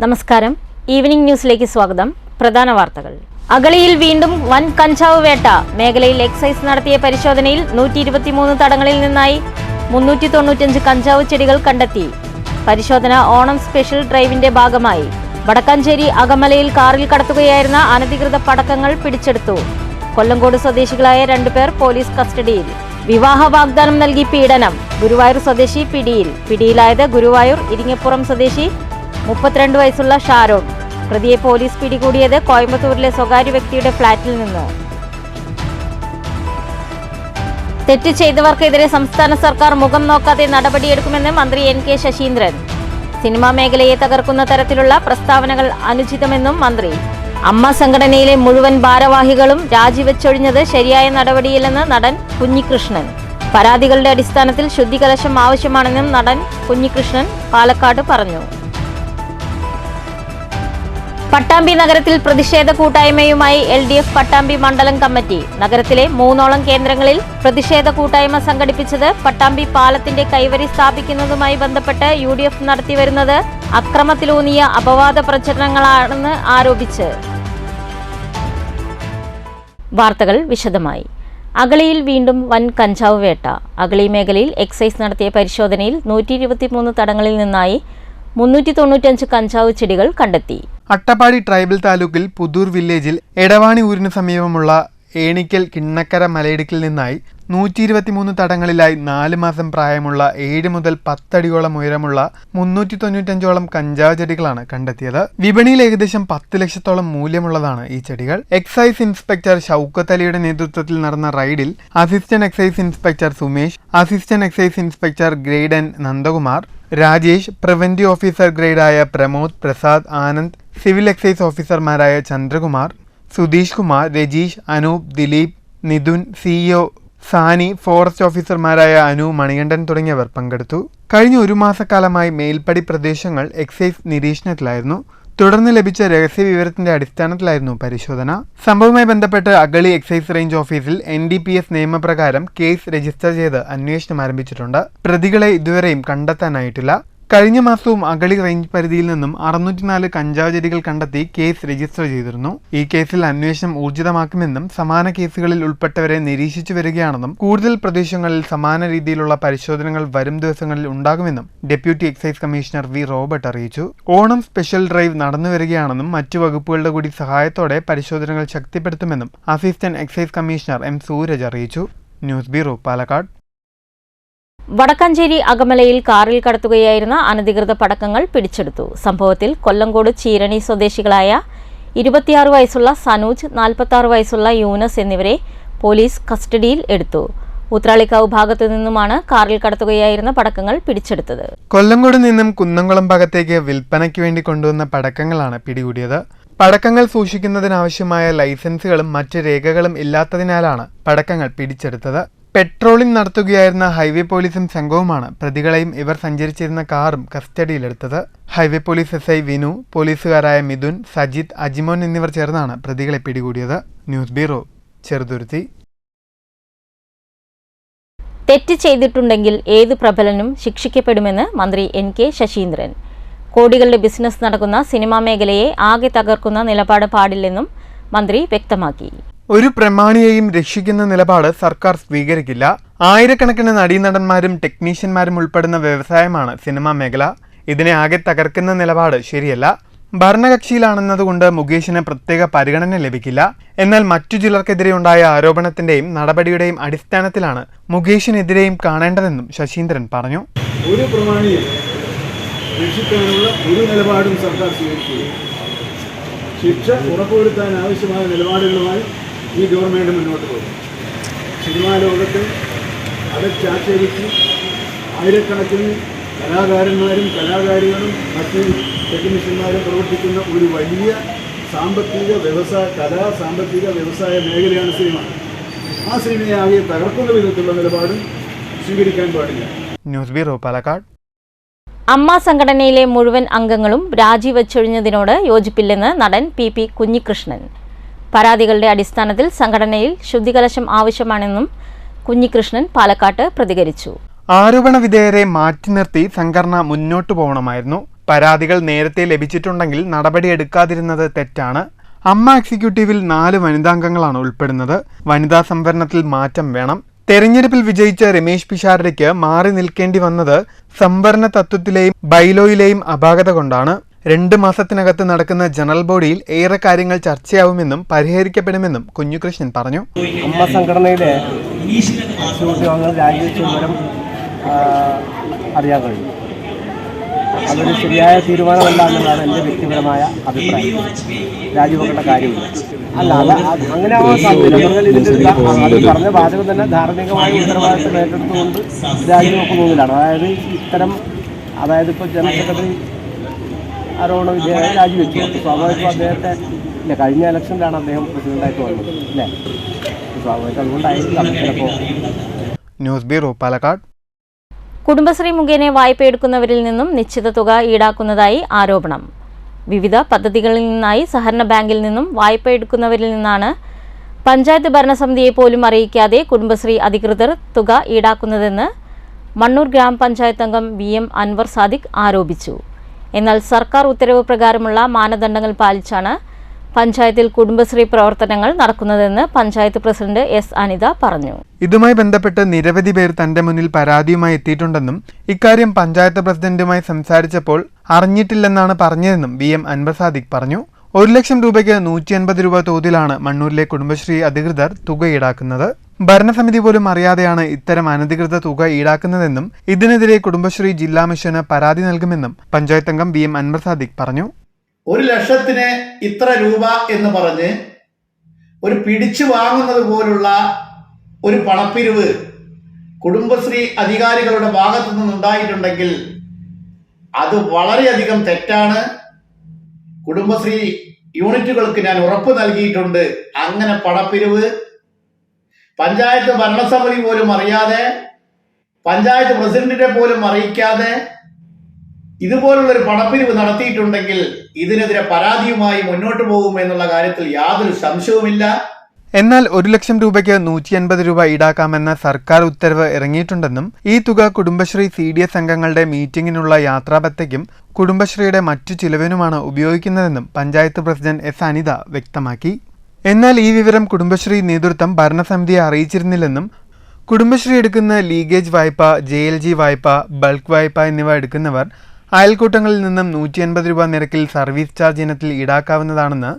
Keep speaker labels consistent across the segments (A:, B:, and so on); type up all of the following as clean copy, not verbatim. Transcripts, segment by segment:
A: നമസ്കാരം. ഈവനിംഗ് ന്യൂസിലേക്ക് സ്വാഗതം. പ്രധാന വാർത്തകൾ. അഗളിയിൽ വീണ്ടും വൻ കഞ്ചാവ് വേട്ട. മേഖലയിൽ എക്സൈസ് നടത്തിയ പരിശോധനയിൽ 123 തടങ്ങളിൽ നിന്നായി 395 കഞ്ചാവ് ചെടികൾ കണ്ടെത്തി. പരിശോധന ഓണം സ്പെഷ്യൽ ഡ്രൈവിന്റെ ഭാഗമായി. വടക്കാഞ്ചേരി അകമലയിൽ കാറിൽ കടത്തുകയായിരുന്ന അനധികൃത പടക്കങ്ങൾ പിടിച്ചെടുത്തു. കൊല്ലങ്കോട് സ്വദേശികളായ 2 പേർ പോലീസ് കസ്റ്റഡിയിൽ. വിവാഹ വാഗ്ദാനം നൽകി പീഡനം. ഗുരുവായൂർ സ്വദേശി പിടിയിൽ. പിടിയിലായത് ഗുരുവായൂർ ഇരിങ്ങപ്പുറം സ്വദേശി 32 വയസ്സുള്ള ഷാരോൺ. പ്രതിയെ പോലീസ് പിടികൂടിയത് കോയമ്പത്തൂരിലെ സ്വകാര്യ വ്യക്തിയുടെ ഫ്ളാറ്റിൽ നിന്ന്. തെറ്റ് ചെയ്തവർക്കെതിരെ സംസ്ഥാന സർക്കാർ മുഖം നോക്കാതെ നടപടിയെടുക്കുമെന്ന് മന്ത്രി NK ശശീന്ദ്രൻ. സിനിമാ മേഖലയെ തകർക്കുന്ന തരത്തിലുള്ള പ്രസ്താവനകൾ അനുചിതമെന്നും മന്ത്രി. അമ്മ സംഘടനയിലെ മുഴുവൻ ഭാരവാഹികളും രാജിവെച്ചൊഴിഞ്ഞത് ശരിയായ നടപടിയില്ലെന്ന് നടൻ കുഞ്ഞികൃഷ്ണൻ. പരാതികളുടെ അടിസ്ഥാനത്തിൽ ശുദ്ധികലശം ആവശ്യമാണെന്നും നടൻ കുഞ്ഞികൃഷ്ണൻ പാലക്കാട് പറഞ്ഞു. പട്ടാമ്പി നഗരത്തിൽ പ്രതിഷേധ കൂട്ടായ്മയുമായി LDF പട്ടാമ്പി മണ്ഡലം കമ്മിറ്റി. നഗരത്തിലെ 3ഓളം കേന്ദ്രങ്ങളിൽ പ്രതിഷേധ കൂട്ടായ്മ സംഘടിപ്പിച്ചത് പട്ടാമ്പി പാലത്തിന്റെ കൈവരി സ്ഥാപിക്കുന്നതുമായി ബന്ധപ്പെട്ട് UDF നടത്തിവരുന്നത് അക്രമത്തിലൂന്നിയ അപവാദ പ്രചരണങ്ങളാണെന്ന് ആരോപിച്ച്. വാർത്തകൾ വിശദമായി. അഗളിയിൽ വീണ്ടും വൻ കഞ്ചാവ് വേട്ട. അഗളി മേഖലയിൽ എക്സൈസ് നടത്തിയ പരിശോധനയിൽ 123 തടങ്ങളിൽ നിന്നായി 395 കഞ്ചാവ് ചെടികൾ കണ്ടെത്തി.
B: അട്ടപ്പാടി ട്രൈബൽ താലൂക്കിൽ പുതൂർ വില്ലേജിൽ എടവാണി ഊരിന് സമീപമുള്ള ഏണിക്കൽ കിണ്ണക്കര മലയിടുക്കിൽ നിന്നായി 123 തടങ്ങളിലായി 4 മാസം പ്രായമുള്ള 7 മുതൽ 10 അടിയോളം ഉയരമുള്ള 395ഓളം കഞ്ചാവ് ചെടികളാണ് കണ്ടെത്തിയത്. വിപണിയിൽ ഏകദേശം 10 ലക്ഷത്തോളം മൂല്യമുള്ളതാണ് ഈ ചെടികൾ. എക്സൈസ് ഇൻസ്പെക്ടർ ഷൌക്കത്ത് അലിയുടെ നേതൃത്വത്തിൽ നടന്ന റൈഡിൽ assistant excise inspector Sumesh, assistant excise inspector grade N Nandakumar, Rajesh, preventive officer ഗ്രേഡായ പ്രമോദ്, പ്രസാദ്, ആനന്ദ്, സിവിൽ എക്സൈസ് ഓഫീസർമാരായ ചന്ദ്രകുമാർ, സുധീഷ് കുമാർ, രജീഷ്, അനൂപ്, ദിലീപ്, നിതുൻ, CEO സാനി, ഫോറസ്റ്റ് ഓഫീസർമാരായ അനു, മണികണ്ഠൻ തുടങ്ങിയവർ പങ്കെടുത്തു. കഴിഞ്ഞ 1 മാസക്കാലമായി മേൽപ്പടി പ്രദേശങ്ങൾ എക്സൈസ് നിരീക്ഷണത്തിലായിരുന്നു. തുടർന്ന് ലഭിച്ച രഹസ്യ വിവരത്തിന്റെ അടിസ്ഥാനത്തിലായിരുന്നു പരിശോധന. സംഭവവുമായി ബന്ധപ്പെട്ട് അഗളി എക്സൈസ് റേഞ്ച് ഓഫീസിൽ NDPS നിയമപ്രകാരം കേസ് രജിസ്റ്റർ ചെയ്ത് അന്വേഷണം ആരംഭിച്ചിട്ടുണ്ട്. പ്രതികളെ ഇതുവരെയും കണ്ടെത്താനായിട്ടില്ല. കഴിഞ്ഞ മാസവും അഗളി റേഞ്ച് പരിധിയിൽ നിന്നും 604 കഞ്ചാവ് ചെടികൾ കണ്ടെത്തി കേസ് രജിസ്റ്റർ ചെയ്തിരുന്നു. ഈ കേസിൽ അന്വേഷണം ഊർജിതമാക്കുമെന്നും സമാന കേസുകളിൽ ഉൾപ്പെട്ടവരെ നിരീക്ഷിച്ചു വരികയാണെന്നും കൂടുതൽ പ്രദേശങ്ങളിൽ സമാന രീതിയിലുള്ള പരിശോധനകൾ വരും ദിവസങ്ങളിൽ ഉണ്ടാകുമെന്നും deputy excise commissioner V Robert അറിയിച്ചു. ഓണം സ്പെഷ്യൽ ഡ്രൈവ് നടന്നുവരികയാണെന്നും മറ്റു വകുപ്പുകളുടെ കൂടി സഹായത്തോടെ പരിശോധനകൾ ശക്തിപ്പെടുത്തുമെന്നും assistant excise commissioner M Sooraj അറിയിച്ചു. News bureau, Palakkad.
A: വടക്കാഞ്ചേരി അകമലയിൽ കാറിൽ കടത്തുകയായിരുന്ന അനധികൃത പടക്കങ്ങൾ പിടിച്ചെടുത്തു. സംഭവത്തിൽ കൊല്ലങ്കോട് ചീരണി സ്വദേശികളായ 26 വയസ്സുള്ള സനൂജ്, 46 വയസ്സുള്ള യൂനസ് എന്നിവരെ പോലീസ് കസ്റ്റഡിയിൽ എടുത്തു. ഊത്രാളിക്കാവ് ഭാഗത്തു നിന്നുമാണ് കാറിൽ കടത്തുകയായിരുന്ന പടക്കങ്ങൾ പിടിച്ചെടുത്തത്.
B: കൊല്ലങ്കോട് നിന്നും കുന്നംകുളം ഭാഗത്തേക്ക് വിൽപ്പനയ്ക്ക് വേണ്ടി കൊണ്ടുവന്ന പടക്കങ്ങളാണ് പിടികൂടിയത്. പടക്കങ്ങൾ സൂക്ഷിക്കുന്നതിനാവശ്യമായ ലൈസൻസുകളും മറ്റ് രേഖകളും ഇല്ലാത്തതിനാലാണ് പടക്കങ്ങൾ പിടിച്ചെടുത്തത്. പെട്രോളിംഗ് നടത്തുകയായിരുന്ന ഹൈവേ പോലീസും സംഘവുമാണ് പ്രതികളെയും ഇവർ സഞ്ചരിച്ചിരുന്ന കാറും കസ്റ്റഡിയിലെടുത്തത്. ഹൈവേ പോലീസ് SI വിനു, പോലീസുകാരായ മിഥുൻ, സജിത്, അജിമോൻ എന്നിവർ ചേർന്നാണ് പ്രതികളെ പിടികൂടിയത്. News bureau, Cheruthuruthy.
A: തെറ്റ് ചെയ്തിട്ടുണ്ടെങ്കിൽ ഏത് പ്രബലനും ശിക്ഷിക്കപ്പെടുമെന്ന് മന്ത്രി NK ശശീന്ദ്രൻ. കോടികളുടെ ബിസിനസ് നടക്കുന്ന സിനിമാ മേഖലയെ ആകെ തകർക്കുന്ന നിലപാട് പാടില്ലെന്നും മന്ത്രി വ്യക്തമാക്കി.
B: ഒരു പ്രമാണിയെയും രക്ഷിക്കുന്ന നിലപാട് സർക്കാർ സ്വീകരിക്കില്ല. ആയിരക്കണക്കിന് നടീനടന്മാരും ടെക്നീഷ്യന്മാരും ഉൾപ്പെടുന്ന വ്യവസായമാണ് സിനിമാ മേഖല. ഇതിനെ ആകെ തകർക്കുന്ന നിലപാട് ശരിയല്ല. ഭരണകക്ഷിയിലാണെന്നതുകൊണ്ട് മുകേഷിന് പ്രത്യേക പരിഗണന ലഭിക്കില്ല. എന്നാൽ മറ്റു ചിലർക്കെതിരെ ഉണ്ടായ ആരോപണത്തിന്റെയും നടപടിയുടെയും അടിസ്ഥാനത്തിലാണ് മുകേഷിനെതിരെയും കാണേണ്ടതെന്നും ശശീന്ദ്രൻ പറഞ്ഞു.
C: ഒരു പ്രമാണിയെ രക്ഷിക്കാനുള്ള ഒരു നിലപാടും സർക്കാർ സ്വീകരിക്കുക. ശിക്ഷ ഉറപ്പുവരുത്താൻ ആവശ്യമായ നിലപാടുകളുമായി ഈ ഗവൺമെൻറ് മുന്നോട്ട് പോകും. സിനിമാ ലോകത്തിൽ അടച്ചാക്ഷേപിച്ച് ആയിരക്കണക്കിന് കലാകാരന്മാരും കലാകാരികളും മറ്റ് ടെക്നീഷ്യന്മാരും പ്രവർത്തിക്കുന്ന ഒരു വലിയ സാമ്പത്തിക വ്യവസായ മേഖലയാണ് സിനിമ. ആ സിനിമയെ ആകെ തകർക്കുന്ന വിധത്തിലുള്ള നിലപാടും സ്വീകരിക്കാൻ പാടില്ല.
B: News bureau, Palakkad.
A: അമ്മ സംഘടനയിലെ മുഴുവൻ അംഗങ്ങളും രാജിവെച്ചൊഴിഞ്ഞതിനോട് യോജിപ്പില്ലെന്ന് നടൻ PP കുഞ്ഞികൃഷ്ണൻ. പരാതികളുടെ അടിസ്ഥാനത്തിൽ സംഘടനയിൽ ശുദ്ധികലശം ആവശ്യമാണെന്നും കുഞ്ഞികൃഷ്ണൻ പാലക്കാട്ട് പ്രതികരിച്ചു.
B: ആരോപണ വിധേയരെ മാറ്റി നിർത്തി സംഘടന മുന്നോട്ടു പോകണമായിരുന്നു. പരാതികൾ നേരത്തെ ലഭിച്ചിട്ടുണ്ടെങ്കിൽ നടപടിയെടുക്കാതിരുന്നത് തെറ്റാണ്. അമ്മ എക്സിക്യൂട്ടീവിൽ 4 വനിതാംഗങ്ങളാണ് ഉൾപ്പെടുന്നത്. വനിതാ സംവരണത്തിൽ മാറ്റം വേണം. തെരഞ്ഞെടുപ്പിൽ വിജയിച്ച രമേശ് പിഷാരടിക്ക് മാറി നിൽക്കേണ്ടി വന്നത് സംവരണ തത്വത്തിലെയും ബൈലോയിലെയും അപാകത കൊണ്ടാണ്. 2 മാസത്തിനകത്ത് നടക്കുന്ന ജനറൽ ബോഡിയിൽ ഏറെ കാര്യങ്ങൾ ചർച്ചയാവുമെന്നും പരിഹരിക്കപ്പെടുമെന്നും കുഞ്ഞുകൃഷ്ണൻ പറഞ്ഞു.
D: അമ്മ സംഘടനയിലെ അംഗങ്ങൾ രാജിവെച്ച വിവരം അറിയാൻ കഴിഞ്ഞു. അതൊരു ശരിയായ തീരുമാനമല്ല എന്നുള്ളതാണ് എൻ്റെ വ്യക്തിപരമായ അഭിപ്രായം. രാജിവെക്കേണ്ട കാര്യമില്ല. അല്ല അത് അങ്ങനെ ആവാൻ സാധ്യത. അത് പറഞ്ഞ വാചകം തന്നെ ധാർമ്മികമായ ഉത്തരവാദിത്തം ഏറ്റെടുത്തുകൊണ്ട് രാജിവെക്കുന്നതിലാണ്. അതായത് ഇപ്പോൾ ജനറൽ സെക്രട്ടറി ആരോപണ വിധേയമായി രാജിവെച്ചു. സ്വാഭാവികം അദ്ദേഹത്തെ ഇല്ല, കഴിഞ്ഞ ഇലക്ഷനിലാണ് അദ്ദേഹം പ്രസിഡന്റായിട്ട് വന്നത് അല്ലേ? സ്വാഭാവികം അതുകൊണ്ടായിരിക്കും ചിലപ്പോൾ.
B: News bureau, Palakkad.
A: കുടുംബശ്രീ മുഖേന വായ്പ എടുക്കുന്നവരിൽ നിന്നും നിശ്ചിത തുക ഈടാക്കുന്നതായി ആരോപണം. വിവിധ പദ്ധതികളിൽ നിന്നായി സഹകരണ ബാങ്കിൽ നിന്നും വായ്പ എടുക്കുന്നവരിൽ നിന്നാണ് പഞ്ചായത്ത് ഭരണസമിതിയെ പോലും അറിയിക്കാതെ കുടുംബശ്രീ അധികൃതർ തുക ഈടാക്കുന്നതെന്ന് മണ്ണൂർ ഗ്രാമപഞ്ചായത്ത് അംഗം VM അൻവർ സാദിഖ് ആരോപിച്ചു. എന്നാൽ സർക്കാർ ഉത്തരവ് പ്രകാരമുള്ള മാനദണ്ഡങ്ങൾ പാലിച്ചാണ് പഞ്ചായത്തിൽ കുടുംബശ്രീ പ്രവർത്തനങ്ങൾ നടക്കുന്നതെന്ന് പഞ്ചായത്ത് പ്രസിഡന്റ് S. അനിത പറഞ്ഞു.
B: ഇതുമായി ബന്ധപ്പെട്ട് നിരവധി പേർ തന്റെ മുന്നിൽ പരാതിയുമായി എത്തിയിട്ടുണ്ടെന്നും ഇക്കാര്യം പഞ്ചായത്ത് പ്രസിഡന്റുമായി സംസാരിച്ചപ്പോൾ അറിഞ്ഞിട്ടില്ലെന്നാണ് പറഞ്ഞതെന്നും VM അൻവർ സാദിഖ് പറഞ്ഞു. 1 ലക്ഷം രൂപയ്ക്ക് 150 രൂപ തോതിലാണ് മണ്ണൂരിലെ കുടുംബശ്രീ അധികൃതർ തുക ഈടാക്കുന്നത്. ഭരണസമിതി പോലും അറിയാതെയാണ് ഇത്തരം അനധികൃത തുക ഈടാക്കുന്നതെന്നും ഇതിനെതിരെ കുടുംബശ്രീ ജില്ലാ മിഷന് പരാതി നൽകുമെന്നും പഞ്ചായത്ത് അംഗം VM അൻവർ സാദിഖ് പറഞ്ഞു.
E: 1 ലക്ഷത്തിന് ഇത്ര രൂപ എന്ന് പറഞ്ഞ് ഒരു പിടിച്ചു വാങ്ങുന്നത് പോലുള്ള ഒരു പണപ്പിരിവ് കുടുംബശ്രീ അധികാരികളുടെ ഭാഗത്തു നിന്നുണ്ടായിട്ടുണ്ടെങ്കിൽ അത് വളരെയധികം തെറ്റാണ്. കുടുംബശ്രീ യൂണിറ്റുകൾക്ക് ഞാൻ ഉറപ്പ് നൽകിയിട്ടുണ്ട്. അങ്ങനെ പണപ്പിരിവ് പഞ്ചായത്ത് ഭരണസമിതി പോലും അറിയാതെ, പഞ്ചായത്ത് പ്രസിഡന്റിനെ പോലും അറിയിക്കാതെ ഇതുപോലുള്ളൊരു പണപ്പിരിവ് നടത്തിയിട്ടുണ്ടെങ്കിൽ ഇതിനെതിരെ പരാതിയുമായി മുന്നോട്ട് പോകുമെന്നുള്ള കാര്യത്തിൽ യാതൊരു സംശയവുമില്ല.
B: എന്നാൽ 1 ലക്ഷം രൂപയ്ക്ക് 150 രൂപ ഈടാക്കാമെന്ന സർക്കാർ ഉത്തരവ് ഇറങ്ങിയിട്ടുണ്ടെന്നും ഈ തുക കുടുംബശ്രീ CDS അംഗങ്ങളുടെ മീറ്റിംഗിനുള്ള യാത്രാബത്തയ്ക്കും കുടുംബശ്രീയുടെ മറ്റു ചിലവിനുമാണ് ഉപയോഗിക്കുന്നതെന്നും പഞ്ചായത്ത് പ്രസിഡന്റ് S. അനിത വ്യക്തമാക്കി. എന്നാൽ ഈ വിവരം കുടുംബശ്രീ നേതൃത്വം ഭരണസമിതിയെ അറിയിച്ചിരുന്നില്ലെന്നും കുടുംബശ്രീ എടുക്കുന്ന ലീഗേജ് വായ്പ, JLG വായ്പ, ബൾക്ക് വായ്പ എന്നിവ എടുക്കുന്നവർ അയൽക്കൂട്ടങ്ങളിൽ നിന്നും 150 രൂപ നിരക്കിൽ സർവീസ് ചാർജ് ഇനത്തിൽ ഈടാക്കാവുന്നതാണെന്ന്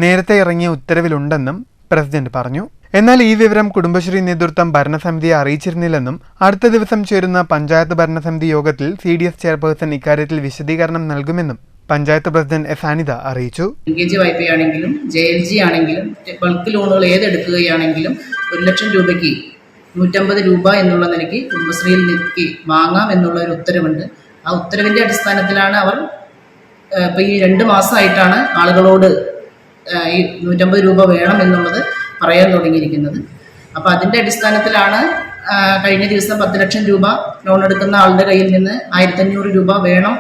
B: നേരത്തെ ഇറങ്ങിയ ഉത്തരവിലുണ്ടെന്നും പ്രസിഡന്റ് പറഞ്ഞു. എന്നാൽ ഈ വിവരം കുടുംബശ്രീ നേതൃത്വം ഭരണസമിതിയെ അറിയിച്ചിരുന്നില്ലെന്നും അടുത്ത ദിവസം ചേരുന്ന പഞ്ചായത്ത് ഭരണസമിതി യോഗത്തിൽ CDS ചെയർപേഴ്സൺ ഇക്കാര്യത്തിൽ വിശദീകരണം നൽകുമെന്നും പഞ്ചായത്ത് പ്രസിഡന്റ് S. അനിത അറിയിച്ചു.
F: ലീഗേജ് വായ്പയാണെങ്കിലും JLG ആണെങ്കിലും ബൾക്ക് ലോണുകൾ ഏതെടുക്കുകയാണെങ്കിലും 1 ലക്ഷം രൂപയ്ക്ക് 150 രൂപ എന്നുള്ള നിലയ്ക്ക് കുടുംബശ്രീയിൽ നിൽക്കി വാങ്ങാം എന്നുള്ള ഒരു ഉത്തരവുണ്ട്. ആ ഉത്തരവിൻ്റെ അടിസ്ഥാനത്തിലാണ് അവർ ഇപ്പോൾ ഈ 2 മാസമായിട്ടാണ് ആളുകളോട് ഈ 150 രൂപ വേണം എന്നുള്ളത് പറയാൻ തുടങ്ങിയിരിക്കുന്നത്. അപ്പോൾ അതിൻ്റെ അടിസ്ഥാനത്തിലാണ് കഴിഞ്ഞ ദിവസം 10 ലക്ഷം രൂപ ലോൺ എടുക്കുന്ന ആളുടെ കയ്യിൽ നിന്ന് 1500 രൂപ വേണം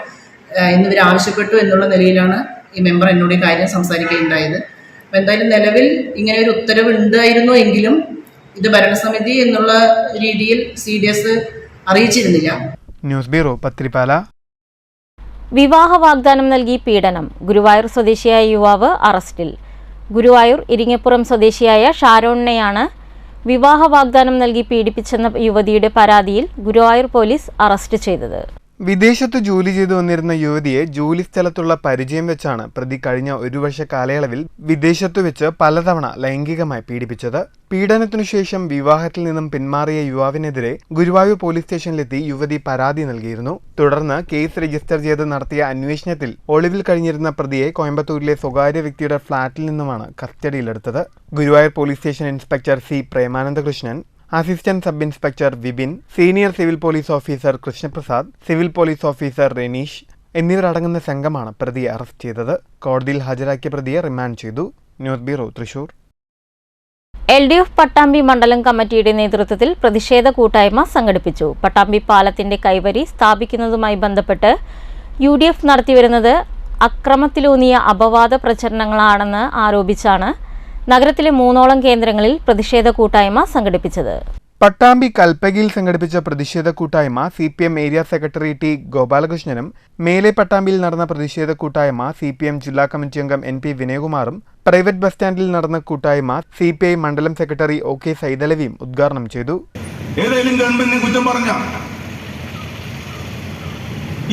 F: എന്നിവർ ആവശ്യപ്പെട്ടു എന്നുള്ള നിലയിലാണ് ഈ മെമ്പർ എന്നോട് ഈ കാര്യം സംസാരിക്കുകയുണ്ടായത്. അപ്പോൾ എന്തായാലും നിലവിൽ ഇങ്ങനെ ഒരു ഉത്തരവ് ഉണ്ടായിരുന്നു എങ്കിലും ഇത് ഭരണസമിതി എന്നുള്ള രീതിയിൽ CDS അറിയിച്ചിരുന്നില്ല.
B: News bureau, Pathirippala.
A: വിവാഹ വാഗ്ദാനം നൽകി പീഡനം. ഗുരുവായൂർ സ്വദേശിയായ യുവാവ് അറസ്റ്റിൽ. ഗുരുവായൂർ ഇരിങ്ങപ്പുറം സ്വദേശിയായ ഷാരോണിനെയാണ് വിവാഹ വാഗ്ദാനം നൽകി പീഡിപ്പിച്ചെന്ന യുവതിയുടെ പരാതിയിൽ ഗുരുവായൂർ പോലീസ് അറസ്റ്റ് ചെയ്തത്.
B: വിദേശത്ത് ജോലി ചെയ്തു വന്നിരുന്ന യുവതിയെ ജോലി സ്ഥലത്തുള്ള പരിചയം വെച്ചാണ് പ്രതി കഴിഞ്ഞ 1 വർഷ കാലയളവിൽ വിദേശത്തു വെച്ച് പലതവണ ലൈംഗികമായി പീഡിപ്പിച്ചത്. പീഡനത്തിനു ശേഷം വിവാഹത്തിൽ നിന്നും പിന്മാറിയ യുവാവിനെതിരെ ഗുരുവായൂർ പോലീസ് സ്റ്റേഷനിലെത്തി യുവതി പരാതി നൽകിയിരുന്നു. തുടർന്ന് കേസ് രജിസ്റ്റർ ചെയ്ത് നടത്തിയ അന്വേഷണത്തിൽ ഒളിവിൽ കഴിഞ്ഞിരുന്ന പ്രതിയെ കോയമ്പത്തൂരിലെ സ്വകാര്യ വ്യക്തിയുടെ ഫ്ളാറ്റിൽ നിന്നുമാണ് കസ്റ്റഡിയിലെടുത്തത്. Guruvayur police station inspector C. Premanandakrishnan, assistant sub inspector Vipin, senior civil police officer Krishnaprasad, civil police officer Reneesh എന്നിവരടങ്ങുന്ന സംഘമാണ് പ്രതിയെ അറസ്റ്റ് ചെയ്തത്. കോടതിയിൽ ഹാജരാക്കിയ പ്രതിയെ റിമാൻഡ് ചെയ്തു. News bureau, Thrissur.
A: LDF Pattambi മണ്ഡലം കമ്മിറ്റിയുടെ നേതൃത്വത്തിൽ പ്രതിഷേധ കൂട്ടായ്മ സംഘടിപ്പിച്ചു. പട്ടാമ്പി പാലത്തിന്റെ കൈവരി സ്ഥാപിക്കുന്നതുമായി ബന്ധപ്പെട്ട് UDF നടത്തിവരുന്നത് അക്രമത്തിലൂന്നിയ അപവാദ പ്രചരണങ്ങളാണെന്ന് ആരോപിച്ചാണ് നഗരത്തിലെ 3ഓളം കേന്ദ്രങ്ങളിൽ പ്രതിഷേധ കൂട്ടായ്മ സംഘടിപ്പിച്ചത്.
B: പട്ടാമ്പി കൽപ്പകയിൽ സംഘടിപ്പിച്ച പ്രതിഷേധ കൂട്ടായ്മ CPM ഏരിയ സെക്രട്ടറി ടി ഗോപാലകൃഷ്ണനും മേലെ പട്ടാമ്പിയിൽ നടന്ന പ്രതിഷേധ കൂട്ടായ്മ CPM ജില്ലാ കമ്മിറ്റി അംഗം NP വിനയകുമാറും പ്രൈവറ്റ് ബസ് സ്റ്റാൻഡിൽ നടന്ന കൂട്ടായ്മ CPI മണ്ഡലം സെക്രട്ടറി OK സൈതലവിയും ഉദ്ഘാടനം ചെയ്തു.
G: ഏതെങ്കിലും ഗവൺമെന്റിനെ കുറ്റം പറഞ്ഞ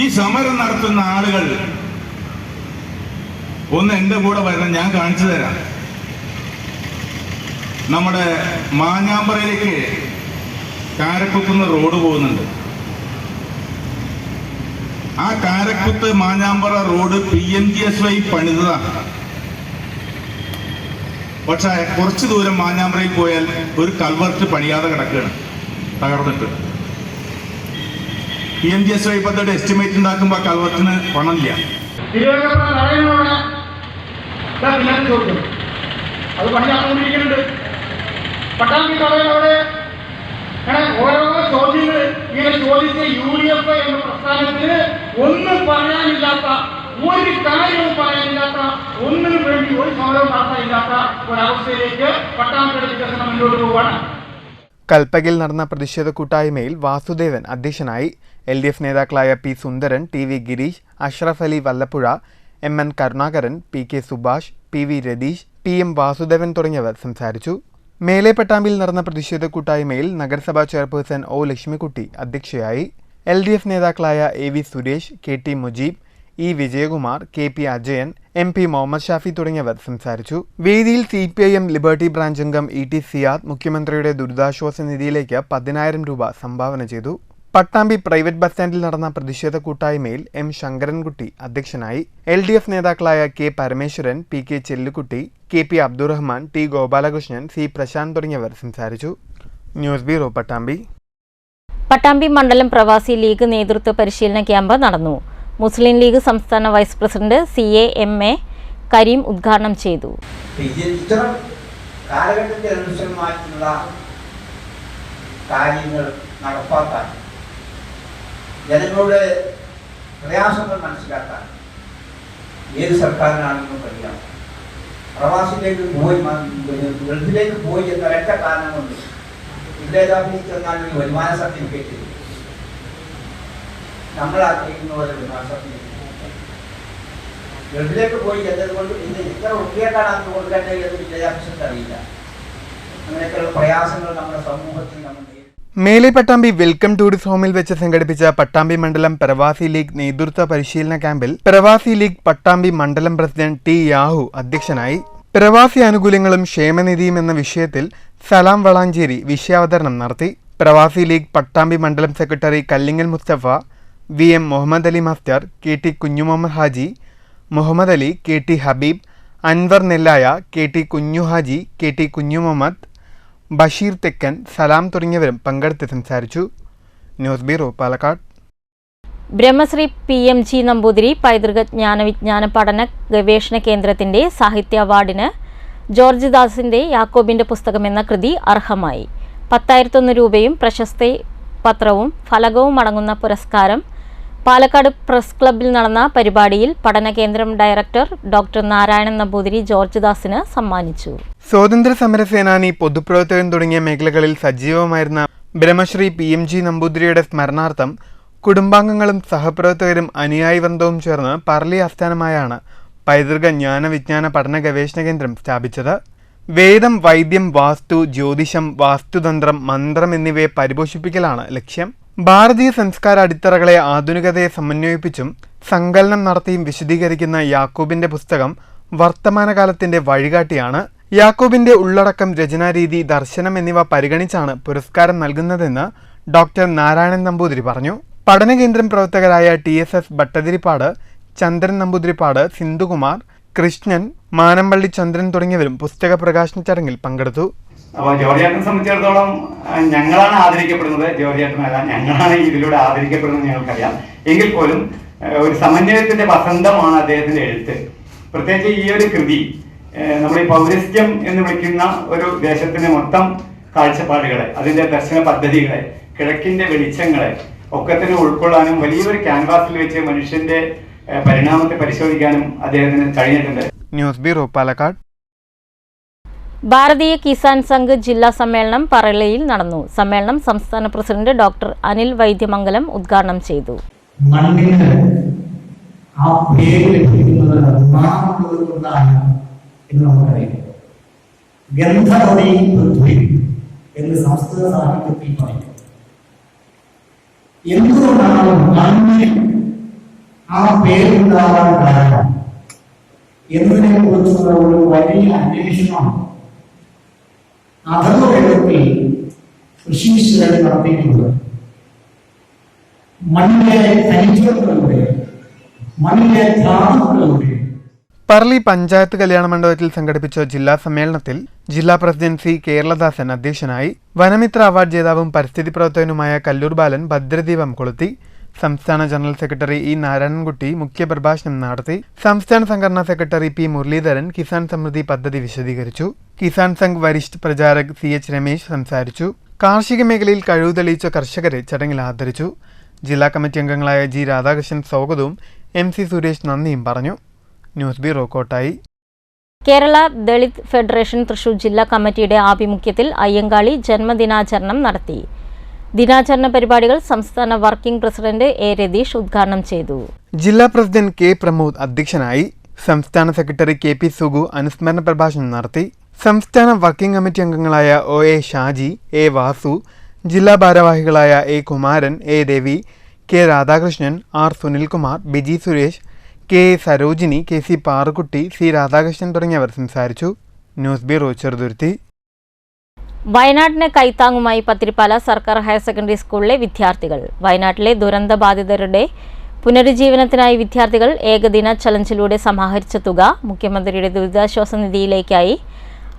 G: ഈ സമരം നടത്തുന്ന ആളുകൾ ഒന്ന് എന്റെ കൂടെ വരണം, ഞാൻ കാണിച്ചു തരാം. നമ്മുടെ മാഞ്ഞാമ്പറയിലേക്ക് കാരക്കുത്തുന്ന റോഡ് പോകുന്നുണ്ട്. ആ കാരക്കുത്ത് മാഞ്ഞാമ്പറ റോഡ് PMGSY പണിതതാണ്. പക്ഷെ കുറച്ചു ദൂരം മാഞ്ഞാമ്പറയിൽ പോയാൽ ഒരു കൾവർട്ട് പണിയാതെ കിടക്കുകയാണ്, തകർന്നിട്ട്. PMGSY പദ്ധതിയുടെ എസ്റ്റിമേറ്റ് ഉണ്ടാക്കുമ്പോൾ ആ കൾവർട്ടിന് പണമില്ല.
H: അത് പണിയാക്കൊണ്ടിരിക്കുന്നുണ്ട്. പട്ടാമ്പി തറയിലവിടെ ഓരോ ചോദ്യങ്ങൾ ഇങ്ങനെ ചോദിച്ച UDF എന്ന പ്രസ്ഥാനത്തിന് ഒന്നും പറയാനില്ലാത്ത, ഒരു കാര്യവും പറയാനില്ലാത്ത, ഒന്നിനും വേണ്ടി ഒരു സമരവും നടത്താനില്ലാത്ത ഒരവസ്ഥയിലേക്ക് പട്ടാമ്പിയുടെ വികസനം മുന്നോട്ട് പോവുകയാണ്.
B: കൽപ്പകയിൽ നടന്ന പ്രതിഷേധ കൂട്ടായ്മയിൽ വാസുദേവൻ അധ്യക്ഷനായി. LDF നേതാക്കളായ P സുന്ദരൻ, TV Girish, Ashraf Ali Vallappuzha, MN Karunakaran, PK Subhash, PV Ratheesh, PM Vasudevan തുടങ്ങിയവർ സംസാരിച്ചു. മേലെ പട്ടാമ്പിയിൽ നടന്ന പ്രതിഷേധ കൂട്ടായ്മയിൽ നഗരസഭാ ചെയർപേഴ്സൺ O ലക്ഷ്മിക്കുട്ടി അധ്യക്ഷയായി. LDF നേതാക്കളായ AV Suresh, KT Mujeeb, E Vijayakumar, KP Ajayan, MP Muhammad Shafi തുടങ്ങിയവർ സംസാരിച്ചു. വേദിയിൽ CPIM ലിബർട്ടി ബ്രാഞ്ച് അംഗം ET സിയാദ് മുഖ്യമന്ത്രിയുടെ ദുരിതാശ്വാസ നിധിയിലേക്ക് 10,000 രൂപ സംഭാവന ചെയ്തു. പട്ടാമ്പി പ്രൈവറ്റ് ബസ് സ്റ്റാൻഡിൽ നടന്ന പ്രതിഷേധ കൂട്ടായ്മയിൽ M ശങ്കരൻകുട്ടി അധ്യക്ഷനായി. LDF നേതാക്കളായ K Parameswaran, PK ചെല്ലുകുട്ടി, KP Abdurahman, T Gopalakrishnan, C Prashant തുടങ്ങിയവർ സംസാരിച്ചു. News bureau Pattambi.
A: പട്ടാമ്പി മണ്ഡലം പ്രവാസി ലീഗ് നേതൃത്വ പരിശീലന ക്യാമ്പ് നടന്നു. മുസ്ലിം ലീഗ് സംസ്ഥാന vice president CA MA Kareem ഉദ്ഘാടനം ചെയ്തു.
I: കാര്യങ്ങൾ നടപ്പാക്കാൻ, ജനങ്ങളുടെ പ്രയാസങ്ങൾ മനസ്സിലാക്കാൻ ഏത് സർക്കാരിനാണെങ്കിലും കഴിയാം. പ്രവാസിലേക്ക് പോയി, ഗൾഫിലേക്ക് പോയി എന്ന ഒരൊറ്റ കാരണം കൊണ്ട് വില്ലേജ് ഓഫീസിൽ ചെന്നാൽ ഒരു വരുമാന സർട്ടിഫിക്കറ്റ് നമ്മൾ ആഗ്രഹിക്കുന്ന പോലെ വരുമാന സർട്ടിഫിക്കറ്റ് ഗൾഫിലേക്ക് പോയി എന്നതുകൊണ്ട് ഇന്ന് എത്ര ഉള്ളിയേക്കാണ് അത് കൊടുക്കേണ്ടത് എന്ന് വില്ലേജ് ഓഫീസർക്ക് അറിയില്ല. അങ്ങനെയൊക്കെയുള്ള പ്രയാസങ്ങൾ നമ്മുടെ സമൂഹത്തിൽ നമ്മൾ.
B: മേലെ പട്ടാമ്പി വെൽക്കം ടൂറിസ്റ്റ് ഹോമിൽ വെച്ച് സംഘടിപ്പിച്ച പട്ടാമ്പി മണ്ഡലം പ്രവാസി ലീഗ് നേതൃത്വ പരിശീലന ക്യാമ്പിൽ പ്രവാസി ലീഗ് പട്ടാമ്പി മണ്ഡലം പ്രസിഡന്റ് T യാഹു അധ്യക്ഷനായി. പ്രവാസി ആനുകൂല്യങ്ങളും ക്ഷേമനിധിയും എന്ന വിഷയത്തിൽ സലാം വളാഞ്ചേരി വിഷയാവതരണം നടത്തി. പ്രവാസി ലീഗ് പട്ടാമ്പി മണ്ഡലം secretary Kallingal Musthafa, VM Muhammad Ali master, KT Kunjumuhammad Haji, Muhammad Ali, KT Habeeb, Anwar Nellaya, KT Kunju Haji, KT കുഞ്ഞു മുഹമ്മദ്, ബഷീർ തെക്കൻ, സലാം തുടങ്ങിയവരും പങ്കെടുത്ത് സംസാരിച്ചു. News bureau Palakkad.
A: Brahmashri PMG Namboothiri പൈതൃക ജ്ഞാനവിജ്ഞാന പഠന ഗവേഷണ കേന്ദ്രത്തിന്റെ സാഹിത്യ അവാർഡിന് ജോർജ് ദാസിന്റെ യാക്കോബിന്റെ പുസ്തകം എന്ന കൃതി അർഹമായി. 10,001 രൂപയും പ്രശസ്തി പത്രവും ഫലകവും അടങ്ങുന്ന പുരസ്കാരം പാലക്കാട് പ്രസ് ക്ലബ്ബിൽ നടന്ന പരിപാടിയിൽ പഠനകേന്ദ്രം ഡയറക്ടർ ഡോക്ടർ നാരായണൻ നമ്പൂതിരി ജോർജ് ദാസിന് സമ്മാനിച്ചു.
B: സ്വാതന്ത്ര്യ സമര സേനാനി, പൊതുപ്രവർത്തകൻ തുടങ്ങിയ മേഖലകളിൽ സജീവമായിരുന്ന ബ്രഹ്മശ്രീ PMG നമ്പൂതിരിയുടെ സ്മരണാർത്ഥം കുടുംബാംഗങ്ങളും സഹപ്രവർത്തകരും അനുയായി വൃന്ദവും ചേർന്ന് പറളി ആസ്ഥാനമായാണ് പൈതൃക ജ്ഞാനവിജ്ഞാന പഠന ഗവേഷണ കേന്ദ്രം സ്ഥാപിച്ചത്. വേദം, വൈദ്യം, വാസ്തു, ജ്യോതിഷം, വാസ്തുതന്ത്രം, മന്ത്രം എന്നിവയെ പരിപോഷിപ്പിക്കലാണ് ലക്ഷ്യം. ഭാരതീയ സംസ്കാര അടിത്തറകളെ ആധുനികതയെ സമന്വയിപ്പിച്ചും സങ്കലനം നടത്തിയും വിശദീകരിക്കുന്ന യാക്കോബിന്റെ പുസ്തകം വർത്തമാനകാലത്തിന്റെ വഴികാട്ടിയാണ്. യാക്കോബിന്റെ ഉള്ളടക്കം, രചനാരീതി, ദർശനം എന്നിവ പരിഗണിച്ചാണ് പുരസ്കാരം നൽകുന്നതെന്ന് ഡോക്ടർ നാരായണൻ നമ്പൂതിരി പറഞ്ഞു. പഠനകേന്ദ്രം പ്രവർത്തകരായ TSS ഭട്ടതിരിപ്പാട്, ചന്ദ്രൻ നമ്പൂതിരിപ്പാട്, സിന്ധുകുമാർ, കൃഷ്ണൻ, മാനമ്പള്ളി ചന്ദ്രൻ തുടങ്ങിയവരും പുസ്തക പ്രകാശന ചടങ്ങിൽ പങ്കെടുത്തു.
J: അപ്പോൾ ജോർജിയേട്ടനെ സംബന്ധിച്ചിടത്തോളം ഞങ്ങളാണ് ആദരിക്കപ്പെടുന്നത്, ജോർജിയേട്ടനല്ല, ഞങ്ങളാണ് ഇതിലൂടെ ആദരിക്കപ്പെടുന്നത് ഞങ്ങൾക്കറിയാം. എങ്കിൽ പോലും ഒരു സമന്വയത്തിന്റെ വസന്തമാണ് അദ്ദേഹത്തിന്റെ എഴുത്ത്. പ്രത്യേകിച്ച് ഈ ഒരു കൃതി നമ്മുടെ പൗരസ്ത്യം എന്ന് വിളിക്കുന്ന ഒരു ദേശത്തിന്റെ മൊത്തം കാഴ്ചപ്പാടുകളെ, അതിന്റെ ദർശന പദ്ധതികളെ, കിഴക്കിന്റെ വെളിച്ചങ്ങളെ ഒക്കെ തന്നെ ഉൾക്കൊള്ളാനും വലിയൊരു ക്യാൻവാസിൽ വെച്ച് മനുഷ്യന്റെ പരിണാമത്തെ പരിശോധിക്കാനും അദ്ദേഹത്തിന് കഴിഞ്ഞിട്ടുണ്ട്.
B: News bureau Palakkad.
A: ഭാരതീയ കിസാൻ സംഘ് ജില്ലാ സമ്മേളനം പറളിയിൽ നടന്നു. സമ്മേളനം സംസ്ഥാന പ്രസിഡന്റ് ഡോക്ടർ അനിൽ വൈദ്യമംഗലം ഉദ്ഘാടനം ചെയ്തു.
H: മണ്ണിന് ആ പേര് ലഭിക്കുന്നത് എന്ന് നമുക്കറിയാം. ഗന്ധവതി പൃഥ്വി എന്ന് സംസ്കൃത സാഹിത്യത്തിൽ പറയും. എന്തുകൊണ്ടാണ് മണ്ണിന് ആ പേരുണ്ടാവാൻ കാരണം എന്നതിനെ കുറിച്ചുള്ള ഒരു വലിയ അന്വേഷണം അഥർവവേദത്തിൽ ഋഷീശ്വരൻ നടത്തിയിട്ടുണ്ട്. മണ്ണിലെ ഖനിജങ്ങളുടെ മണ്ണിലെ ധാതുക്കളുടെ
B: പറളി പഞ്ചായത്ത് കല്യാണ മണ്ഡപത്തിൽ സംഘടിപ്പിച്ച ജില്ലാ സമ്മേളനത്തിൽ ജില്ലാ പ്രസിഡന്റ് സി കേരളദാസൻ അധ്യക്ഷനായി. വനമിത്ര അവാർഡ് ജേതാവും പരിസ്ഥിതി പ്രവർത്തകനുമായ കല്ലൂർ ബാലൻ ഭദ്രദീപം കൊളുത്തി. സംസ്ഥാന ജനറൽ സെക്രട്ടറി ഇ നാരായണൻകുട്ടി മുഖ്യപ്രഭാഷണം നടത്തി. സംസ്ഥാന സംഘടനാ സെക്രട്ടറി പി മുരളീധരൻ കിസാൻ സമൃദ്ധി പദ്ധതി വിശദീകരിച്ചു. കിസാൻ സംഘ് വരിഷ്ഠ പ്രചാരക് സി എച്ച് രമേശ് സംസാരിച്ചു. കാർഷിക മേഖലയിൽ കഴിവ് തെളിയിച്ച കർഷകരെ ചടങ്ങിൽ ആദരിച്ചു. ജില്ലാ കമ്മിറ്റി അംഗങ്ങളായ ജി രാധാകൃഷ്ണൻ സ്വാഗതവും എം സി സുരേഷ് നന്ദിയും പറഞ്ഞു. News bureau Kottayi.
A: Kerala Dalit federation Thrissur ജില്ലാ കമ്മിറ്റിയുടെ ആഭിമുഖ്യത്തിൽ അയ്യങ്കാളി ജന്മദിനാചരണം നടത്തി. ദിനാചരണ പരിപാടികൾ സംസ്ഥാന വർക്കിംഗ് പ്രസിഡന്റ് എ രതീഷ് ഉദ്ഘാടനം ചെയ്തു.
B: ജില്ലാ പ്രസിഡന്റ് കെ പ്രമോദ് അധ്യക്ഷനായി. സംസ്ഥാന സെക്രട്ടറി കെ പി സുഗു അനുസ്മരണ പ്രഭാഷണം നടത്തി. സംസ്ഥാന വർക്കിംഗ് കമ്മിറ്റി അംഗങ്ങളായ O A Shaji, A Vasu, ജില്ലാ ഭാരവാഹികളായ A Kumaran, A Ravi, K Radhakrishnan, R Sunilkumar, Biji Suresh, K Sarojini, K C Parukutty, C Radhakrishnan തുടങ്ങിയവർ സംസാരിച്ചു. News bureau Cheruthuruthy.
A: വയനാട്ടിന് കൈത്താങ്ങുമായി പത്തിരിപ്പാല സർക്കാർ ഹയർ സെക്കൻഡറി സ്കൂളിലെ വിദ്യാർത്ഥികൾ. വയനാട്ടിലെ ദുരന്തബാധിതരുടെ പുനരുജ്ജീവനത്തിനായി വിദ്യാർത്ഥികൾ ഏകദിന ചലഞ്ചിലൂടെ സമാഹരിച്ച തുക മുഖ്യമന്ത്രിയുടെ ദുരിതാശ്വാസ നിധിയിലേക്കായി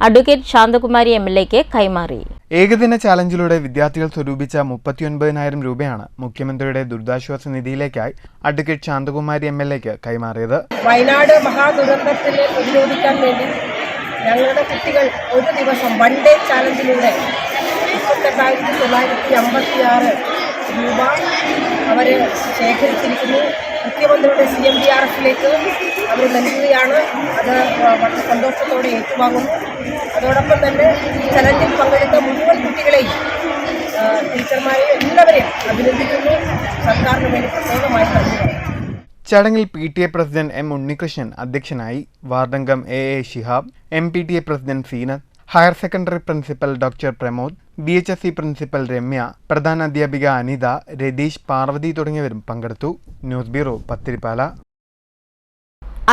A: അഡ്വക്കേറ്റ് ശാന്തകുമാരി MLAക്ക് കൈമാറി.
B: ഏകദിന ചാലഞ്ചിലൂടെ വിദ്യാർത്ഥികൾ സ്വരൂപിച്ച 39,000 രൂപയാണ് മുഖ്യമന്ത്രിയുടെ ദുരിതാശ്വാസ നിധിയിലേക്കായി അഡ്വക്കേറ്റ് ശാന്തകുമാരി MLAക്ക് കൈമാറിയത്.
K: വയനാട് മഹാദുരന്തത്തിനെ പ്രതിരോധിക്കാൻ വേണ്ടി ഞങ്ങളുടെ കുട്ടികൾ ഒരു ദിവസം 1 ഡേ ചാലഞ്ചിലൂടെ 28,956 രൂപ അവർ ശേഖരിച്ചിരിക്കുന്നു. മുഖ്യമന്ത്രിയുടെ CMDRFിലേക്ക് അവർ നൽകുകയാണ്. അത് വളരെ സന്തോഷത്തോടെ ഏറ്റുവാങ്ങുന്നു. അതോടൊപ്പം തന്നെ ചലഞ്ചിൽ പങ്കെടുത്ത മുഴുവൻ കുട്ടികളെയും ടീച്ചർമാരെയും എല്ലാവരെയും അഭിനന്ദിക്കുന്നു. സർക്കാരിന് വേണ്ടി പ്രത്യേകമായി നന്ദി പറയുന്നു.
B: ചടങ്ങിൽ PTA പ്രസിഡന്റ് M ഉണ്ണികൃഷ്ണൻ അധ്യക്ഷനായി. വാർഡംഗം A Shihab, MPTA president Zeenath, higher secondary principal doctor Pramod, BHSC principal Ramya, പ്രധാന അധ്യാപിക അനിത, രതീഷ്, പാർവതി തുടങ്ങിയവരും പങ്കെടുത്തു. News bureau Pathirippala.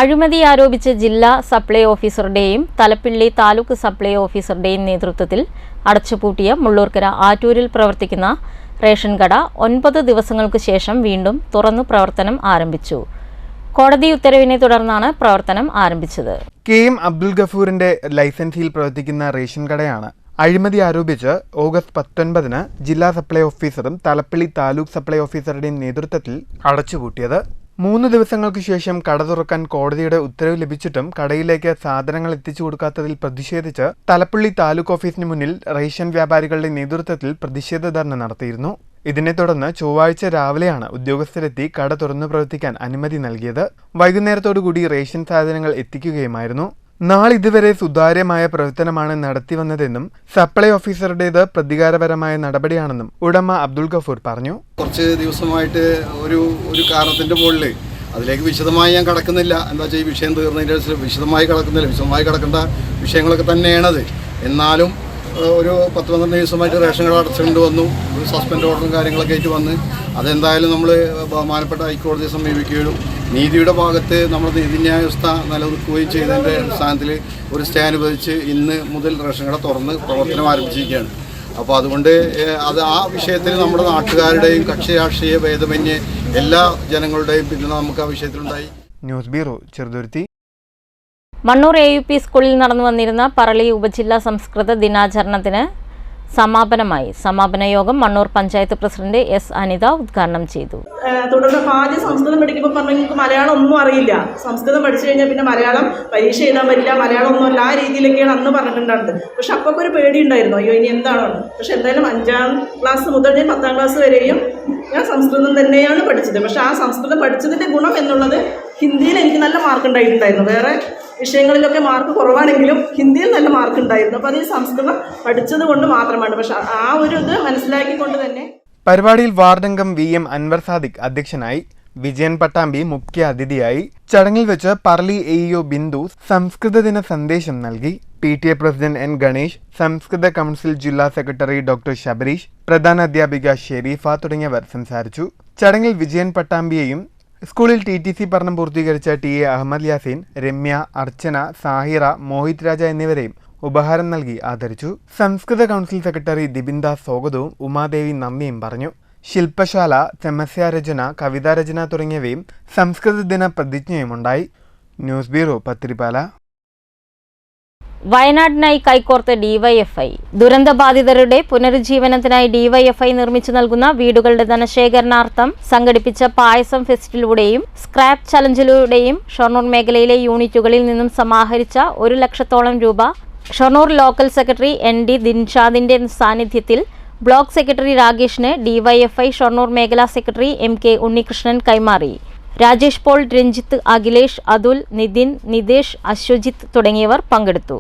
A: അഴിമതി ആരോപിച്ച് ജില്ലാ സപ്ലൈ ഓഫീസറുടെയും തലപ്പിള്ളി താലൂക്ക് സപ്ലൈ ഓഫീസറുടെയും നേതൃത്വത്തിൽ അടച്ചുപൂട്ടിയ മുള്ളൂർക്കര ആറ്റൂരിൽ പ്രവർത്തിക്കുന്ന റേഷൻ കട 9 ദിവസങ്ങൾക്ക് ശേഷം വീണ്ടും തുറന്നു പ്രവർത്തനം ആരംഭിച്ചു. കോടതി ഉത്തരവിനെ തുടർന്നാണ് പ്രവർത്തനം ആരംഭിച്ചത്.
B: KM അബ്ദുൽ ഗഫൂറിന്റെ ലൈസൻസിൽ പ്രവർത്തിക്കുന്ന റേഷൻ കടയാണ് അഴിമതി ആരോപിച്ച് ഓഗസ്റ്റ് 19 ജില്ലാ സപ്ലൈ ഓഫീസറും തലപ്പിള്ളി താലൂക്ക് സപ്ലൈ ഓഫീസറുടെയും നേതൃത്വത്തിൽ അടച്ചുപൂട്ടിയത്. 3 ദിവസങ്ങൾക്ക് ശേഷം കട തുറക്കാൻ കോടതിയുടെ ഉത്തരവ് ലഭിച്ചിട്ടും കടയിലേക്ക് സാധനങ്ങൾ എത്തിച്ചു കൊടുക്കാത്തതിൽ പ്രതിഷേധിച്ച് തലപ്പള്ളി താലൂക്ക് ഓഫീസിന് മുന്നിൽ റേഷൻ വ്യാപാരികളുടെ നേതൃത്വത്തിൽ പ്രതിഷേധ ധർണ നടത്തിയിരുന്നു. ഇതിനെ തുടർന്ന് ചൊവ്വാഴ്ച രാവിലെയാണ് ഉദ്യോഗസ്ഥരെത്തി കട തുറന്നു പ്രവർത്തിക്കാൻ അനുമതി നൽകിയത്. വൈകുന്നേരത്തോടുകൂടി റേഷൻ സാധനങ്ങൾ എത്തിക്കുകയുമായിരുന്നു. നാളിതുവരെ സുതാര്യമായ പ്രവർത്തനമാണ് നടത്തിവന്നതെന്നും സപ്ലൈ ഓഫീസറുടേത് പ്രതികാരപരമായ നടപടിയാണെന്നും ഉടമ അബ്ദുൽ ഗഫൂർ പറഞ്ഞു.
L: കുറച്ച് ദിവസമായിട്ട് ഒരു കാരണത്തിൻ്റെ മുകളിൽ അതിലേക്ക് വിശദമായി ഞാൻ കടക്കുന്നില്ല. എന്താ വെച്ചാൽ ഈ വിഷയം തീർന്നതിൻ്റെ വിശദമായി കിടക്കേണ്ട വിഷയങ്ങളൊക്കെ തന്നെയാണത്. എന്നാലും ഒരു 10-12 ദിവസമായിട്ട് റേഷൻ കട അടച്ചുകൊണ്ട് വന്നു. ഒരു സസ്പെൻഡ് ഓർഡറും കാര്യങ്ങളൊക്കെ ആയിട്ട് വന്ന് അതെന്തായാലും നമ്മൾ ബഹുമാനപ്പെട്ട ഹൈക്കോടതിയെ സമീപിക്കുകയും നീതിയുടെ ഭാഗത്ത് നമ്മൾ നീതിന്യായ വ്യവസ്ഥ നിലനിൽക്കുകയും ചെയ്തതിൻ്റെ അടിസ്ഥാനത്തിൽ ഒരു സ്റ്റേ അനുവദിച്ച് ഇന്ന് മുതൽ റേഷൻ കട തുറന്ന് പ്രവർത്തനം ആരംഭിച്ചിരിക്കുകയാണ്. അപ്പോൾ അതുകൊണ്ട് ആ വിഷയത്തിൽ നമ്മുടെ നാട്ടുകാരുടെയും കക്ഷി രാഷ്ട്രീയ ഭേദമന്യേ എല്ലാ ജനങ്ങളുടെയും പിന്തുണ നമുക്ക് ആ വിഷയത്തിലുണ്ടായി.
B: News bureau Cheruthuruthy.
A: Mannur AUP സ്കൂളിൽ നടന്നു വന്നിരുന്ന പറളി ഉപജില്ലാ സംസ്കൃത ദിനാചരണത്തിന് സമാപനമായി. സമാപന യോഗം മണ്ണൂർ പഞ്ചായത്ത് പ്രസിഡന്റ് S അനിത ഉദ്ഘാടനം ചെയ്തു.
M: തുടർന്ന് ആദ്യം സംസ്കൃതം പഠിക്കുമ്പോൾ പറഞ്ഞു നിങ്ങൾക്ക് മലയാളം ഒന്നും അറിയില്ല, സംസ്കൃതം പഠിച്ചു കഴിഞ്ഞാൽ പിന്നെ മലയാളം പരീക്ഷ എഴുതാൻ പറ്റില്ല, മലയാളം ഒന്നും അല്ല, ആ രീതിയിലൊക്കെയാണ് അന്ന് പറഞ്ഞിട്ടുണ്ടായിരുന്നത്. പക്ഷെ അപ്പോൾ ഒരു പേടി ഉണ്ടായിരുന്നു, അയ്യോ ഇനി എന്താണോ. പക്ഷെ എന്തായാലും 5ാം ക്ലാസ് മുതൽ ഞാൻ 10ാം ക്ലാസ് വരെയും ഞാൻ സംസ്കൃതം തന്നെയാണ് പഠിച്ചത്. പക്ഷെ ആ സംസ്കൃതം പഠിച്ചതിൻ്റെ ഗുണം എന്നുള്ളത് ഹിന്ദിയിൽ എനിക്ക് നല്ല മാർക്ക് ഉണ്ടായിട്ടുണ്ടായിരുന്നു. വേറെ വിഷയങ്ങളിലൊക്കെ മാർക്ക് കുറവാണെങ്കിലും ഹിന്ദിയിൽ നല്ല മാർക്ക് ഉണ്ടായിരുന്നു. അപ്പോൾ അത് ഈ സംസ്കൃതം പഠിച്ചത് കൊണ്ട് മാത്രമാണ്. പക്ഷെ ആ ഒരു ഇത് മനസ്സിലാക്കിക്കൊണ്ട് തന്നെ.
B: പരിപാടിയിൽ വാർഡംഗം VM അൻവർ സാദിഖ് അധ്യക്ഷനായി. വിജയൻ പട്ടാമ്പി മുഖ്യ അതിഥിയായി. ചടങ്ങിൽ വെച്ച് പറളി AEO ബിന്ദു സംസ്കൃത ദിന സന്ദേശം നൽകി. PTA പ്രസിഡന്റ് N ഗണേഷ്, സംസ്കൃത കൗൺസിൽ ജില്ലാ സെക്രട്ടറി ഡോക്ടർ ശബരീഷ്, പ്രധാന അധ്യാപിക ഷെരീഫ തുടങ്ങിയവർ സംസാരിച്ചു. ചടങ്ങിൽ വിജയൻ പട്ടാമ്പിയെയും സ്കൂളിൽ TTC പഠനം പൂർത്തീകരിച്ച TA അഹമ്മദ് യാസീൻ, രമ്യ, അർച്ചന, സാഹിറ, മോഹിത് രാജ എന്നിവരെയും ഉപഹാരം നൽകി ആദരിച്ചു. സംസ്കൃത കൗൺസിൽ സെക്രട്ടറി ദിബിൻദാസ് സ്വാഗതവും ഉമാദേവി നന്ദിയും പറഞ്ഞു. ശില്പശാല, സമസ്യാരചന, കവിതാരചന തുടങ്ങിയവയും സംസ്കൃത ദിന പ്രതിജ്ഞയുമുണ്ടായി. News bureau, Pathirippala.
A: വയനാടിനായി കൈകോർത്ത് DYFI. ദുരന്തബാധിതരുടെ പുനരുജ്ജീവനത്തിനായി DYFI നിർമ്മിച്ചു നൽകുന്ന വീടുകളുടെ ധനശേഖരണാർത്ഥം സംഘടിപ്പിച്ച പായസം ഫെസ്റ്റിലൂടെയും സ്ക്രാപ്പ് ചലഞ്ചിലൂടെയും ഷൊർണൂർ മേഖലയിലെ യൂണിറ്റുകളിൽ നിന്നും സമാഹരിച്ച 1 ലക്ഷത്തോളം രൂപ ഷൊർണൂർ ലോക്കൽ സെക്രട്ടറി ND ദിൻഷാദിന്റെ സാന്നിധ്യത്തിൽ ബ്ലോക്ക് സെക്രട്ടറി രാകേഷിന് DYFI ഷൊർണൂർ മേഖലാ സെക്രട്ടറി MK ഉണ്ണികൃഷ്ണൻ കൈമാറി. രാജേഷ് പോൾ, രഞ്ജിത്ത്, അഖിലേഷ്, അതുൽ, നിതിൻ, നിതേഷ്, അശ്വജിത്ത് തുടങ്ങിയവർ പങ്കെടുത്തു.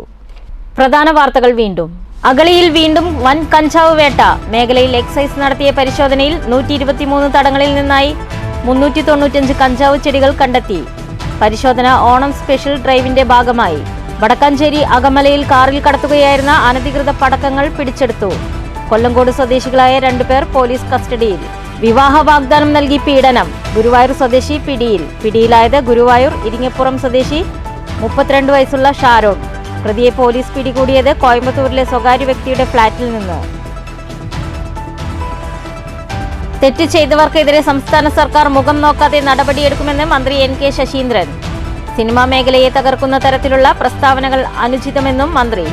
A: പ്രധാന വാർത്തകൾ വീണ്ടും. അഗളിയിൽ വീണ്ടും വൻ കഞ്ചാവ് വേട്ട. മേഖലയിൽ എക്സൈസ് നടത്തിയ പരിശോധനയിൽ 123 തടങ്ങളിൽ നിന്നായി 395 കഞ്ചാവ് ചെടികൾ കണ്ടെത്തി. പരിശോധന ഓണം സ്പെഷ്യൽ ഡ്രൈവിന്റെ ഭാഗമായി. വടക്കാഞ്ചേരി അകമലയിൽ കാറിൽ കടത്തുകയായിരുന്ന അനധികൃത പടക്കങ്ങൾ പിടിച്ചെടുത്തു. കൊല്ലങ്കോട് സ്വദേശികളായ 2 പേർ പോലീസ് കസ്റ്റഡിയിൽ. വിവാഹ വാഗ്ദാനം നൽകി പീഡനം. ഗുരുവായൂർ സ്വദേശി പിടിയിൽ. പിടിയിലായത് ഗുരുവായൂർ ഇരിങ്ങപ്പുറം സ്വദേശി 32 വയസ്സുള്ള ഷാരോൺ. പ്രതിയെ പോലീസ് പിടികൂടിയത് കോയമ്പത്തൂരിലെ സ്വകാര്യ വ്യക്തിയുടെ ഫ്ളാറ്റിൽ നിന്ന്. തെറ്റ് ചെയ്തവർക്കെതിരെ സംസ്ഥാന സർക്കാർ മുഖം നോക്കാതെ നടപടിയെടുക്കുമെന്ന് മന്ത്രി NK ശശീന്ദ്രൻ. സിനിമാ മേഖലയെ തകർക്കുന്ന തരത്തിലുള്ള പ്രസ്താവനകൾ അനുചിതമെന്നും മന്ത്രി.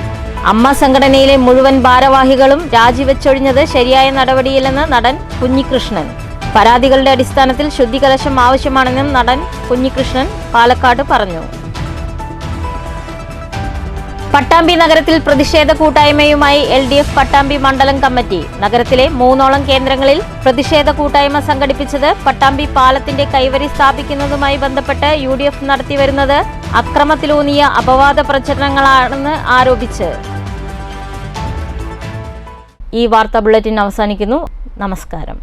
A: അമ്മ സംഘടനയിലെ മുഴുവൻ ഭാരവാഹികളും രാജിവെച്ചൊഴിഞ്ഞത് ശരിയായ നടപടിയില്ലെന്ന് നടൻ കുഞ്ഞികൃഷ്ണൻ. പരാതികളുടെ അടിസ്ഥാനത്തിൽ ശുദ്ധികലശം ആവശ്യമാണെന്നും നടൻ കുഞ്ഞികൃഷ്ണൻ പാലക്കാട് പറഞ്ഞു. പട്ടാമ്പി നഗരത്തിൽ പ്രതിഷേധ കൂട്ടായ്മയുമായി LDF പട്ടാമ്പി മണ്ഡലം കമ്മിറ്റി. നഗരത്തിലെ 3ഓളം കേന്ദ്രങ്ങളിൽ പ്രതിഷേധ കൂട്ടായ്മ സംഘടിപ്പിച്ചത് പട്ടാമ്പി പാലത്തിന്റെ കൈവരി സ്ഥാപിക്കുന്നതുമായി ബന്ധപ്പെട്ട് UDF നടത്തിവരുന്നത് അക്രമത്തിലൂന്നിയ അപവാദ പ്രചരണങ്ങളാണെന്ന് ആരോപിച്ച്. ഈ വാർത്താ ബുള്ളറ്റിൻ അവസാനിക്കുന്നു. നമസ്കാരം.